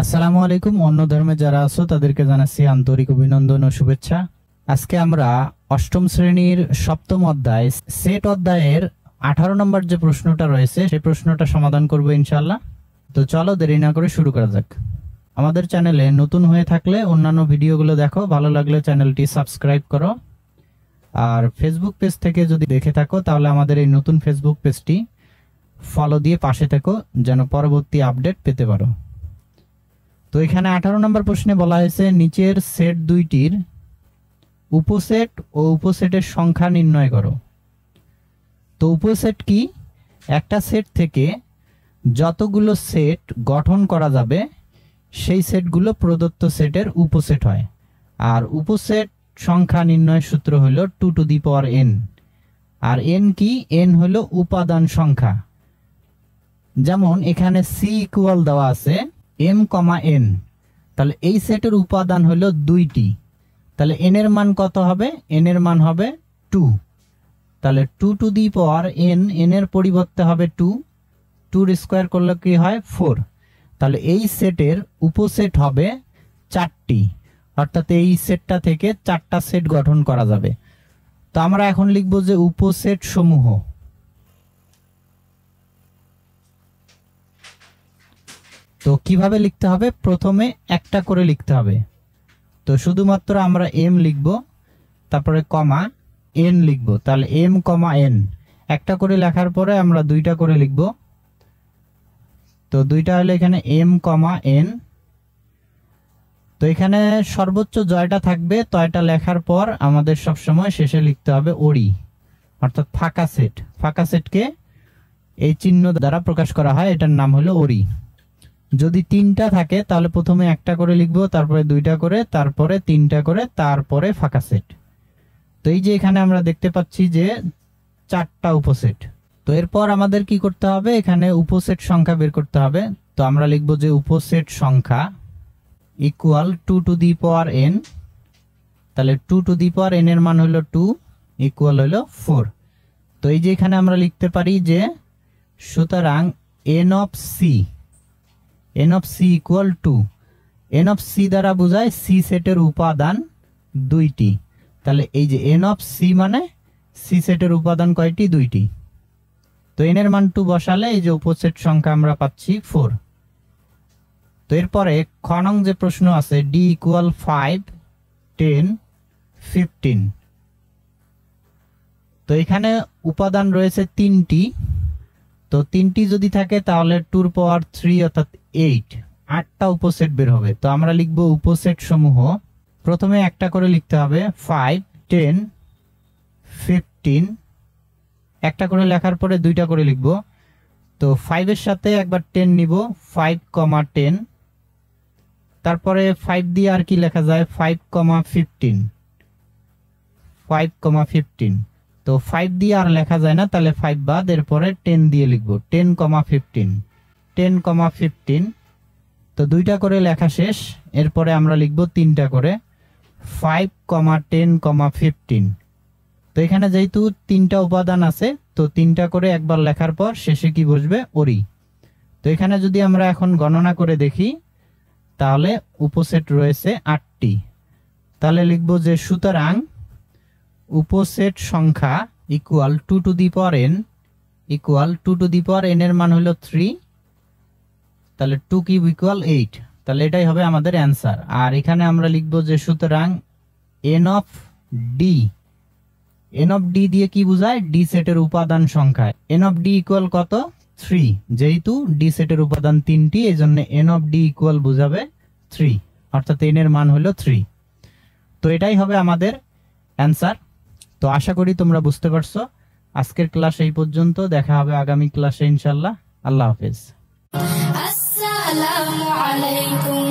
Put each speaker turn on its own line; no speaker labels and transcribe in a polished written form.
আসসালামু আলাইকুম। অন্য ধর্মে যারা আছো তাদেরকে জানাচ্ছি আন্তরিক অভিনন্দন ও শুভেচ্ছা। আজকে আমরা অষ্টম শ্রেণীর সপ্তম অধ্যায় সেট অধ্যায়ের 18 নম্বর যে প্রশ্নটা রয়েছে সেই প্রশ্নটা সমাধান করব ইনশাআল্লাহ। তো চলো দেরি না করে শুরু করা যাক। আমাদের চ্যানেলে নতুন হয়ে থাকলে অন্যান্য ভিডিওগুলো দেখো, ভালো লাগলে চ্যানেলটি সাবস্ক্রাইব করো। আর ফেসবুক পেজ থেকে যদি দেখে থাকো তাহলে আমাদের এই নতুন ফেসবুক পেজটি ফলো দিয়ে পাশে থেকো যেন পরবর্তী আপডেট পেতে পারো। তো এখানে 18 নম্বর প্রশ্নে বলা হয়েছে নিচের সেট দুইটির উপসেট ও উপসেটের সংখ্যা নির্ণয় করো। তো উপসেট কি? একটা সেট থেকে যতগুলো সেট গঠন করা যাবে সেই সেটগুলো প্রদত্ত সেটের উপসেট হয়। আর উপসেট সংখ্যা নির্ণয়ের সূত্র হলো 2 টু দি পাওয়ার n। আর n কি? n হলো উপাদান সংখ্যা। যেমন এখানে c ইকুয়াল দেওয়া আছে m, n, তাহলে এই সেটের উপাদান হলো দুইটি, তাহলে n এর মান কত হবে? n এর মান হবে 2। তাহলে 2 to the power n, n এর পরিবর্তে হবে 2, 2 স্কয়ার করলে কি হয় 4। তাহলে এই সেটের উপসেট হবে 4টি, অর্থাৎ এই সেটটা থেকে 4টা সেট গঠন করা যাবে। তো আমরা এখন লিখব যে উপসেট সমূহ। তো কিভাবে লিখতে হবে? প্রথমে একটা করে লিখতে হবে। তো শুধুমাত্র আমরা m লিখব, তারপরে কমা n লিখব। তাহলে m, n একটা করে লেখার পরে আমরা দুইটা করে লিখব। তো দুইটা হলো এখানে m, n। তো এখানে সর্বোচ্চ জয়টা থাকবে, তয়টা লেখার পর আমাদের সব সময় শেষে লিখতে হবে ওরি, অর্থাৎ ফাঁকা সেট। ফাঁকা সেটকে এই চিহ্ন দ্বারা প্রকাশ করা হয়, এটার নাম হলো ওরি। যদি তিনটা থাকে তাহলে প্রথমে একটা করে লিখবো, তারপরে দুইটা করে, তারপরে তিনটা করে, তারপরে ফাঁকা সেট। তো এই যে এখানে আমরা দেখতে পাচ্ছি যে 4টা উপসেট। তো এরপর আমাদের কি করতে হবে? এখানে উপসেট সংখ্যা বের করতে হবে। তো আমরা লিখবো যে উপসেট সংখ্যা equal 2 to the power n। তাহলে 2 টু দি পাওয়ার n এর মান হলো 2 ইকুয়াল হলো 4। তো এই যে এখানে আমরা লিখতে পারি যে সুতরাং n of c equal 2। n of c দ্বারা বোঝায় c সেটের উপাদান দুইটি। তাহলে এই যে n অফ c মানে c সেটের উপাদান কয়টি? দুইটি। তো n এর মান 2 বসালে এই যে উপসেট সংখ্যা আমরা পাচ্ছি 4। তো এরপরে খ নং যে প্রশ্ন আছে d ইকুয়াল 5, 10, 15। তো এখানে উপাদান রয়েছে 3টি। তো 3টি যদি থাকে তাহলে 2 পাওয়ার 3 অর্থাৎ 8টা উপসেট বের হবে। তো আমরা লিখব উপসেট সমূহ। প্রথমে একটা করে লিখতে হবে 5, 10, 15। একটা করে লেখার পরে দুইটা করে লিখব। তো 5 এর সাথে একবার 10 নিব, 5, 10। তারপরে 5 দিয়ে আর কি লেখা যায়? 5, 15, 5, 15। তো 5 দিয়ে আর লেখা যায় না, তাহলে 5 বাদ, এরপরে 10 দিয়ে লিখব 10, 15, 10, 15। তো দুইটা করে লেখা শেষ। এরপরে আমরা লিখব তিনটা করে 5, 10, 15। তো এখানে যেহেতু 3টা উপাদান আছে, তো 3টা করে একবার লেখার পর শেষে কি বসবে? ওরি। তো এখানে যদি আমরা এখন গণনা করে দেখি তাহলে উপসেট রয়েছে 8টি। তাহলে লিখব যে সুতরাং উপসেট সংখ্যা equal 2 to the power n equal 2 to the power n এর মান হলো 3। তাহলে 2 কিউব ইকুয়াল 8। তাহলে এটাই হবে আমাদের অ্যান্সার। আর এখানে আমরা লিখব যে সুতরাং n অফ d দিয়ে কি বোঝায়? d সেটের উপাদান সংখ্যা। n অফ d ইকুয়াল কত? 3। যেহেতু d সেটের উপাদান 3টি, এজন্য n অফ d ইকুয়াল বোঝাবে 3, অর্থাৎ n এর মান হলো 3। তো এটাই হবে আমাদের অ্যান্সার। তো আশা করি তোমরা বুঝতে পারছো। আজকের ক্লাস এই পর্যন্ত, দেখা হবে আগামী ক্লাসে ইনশাআল্লাহ। আল্লাহ হাফেজ। আসসালামু আলাইকুম।